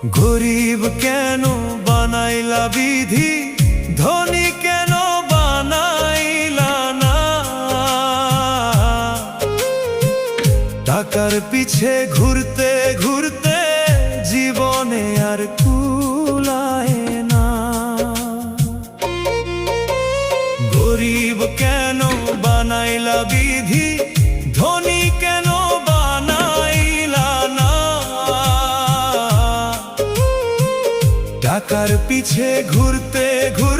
গরিব কেন বানাইলা বিধি, ধনী কেন বানাইলা না? টাকার পিছে ঘুরতে ঘুরতে জীবনে আর কুলায় না। গরিব কেন বানাইলা বিধি, ধনী কেন বানাইলা না? টাকার পিছে ঘুরতে ঘুরতে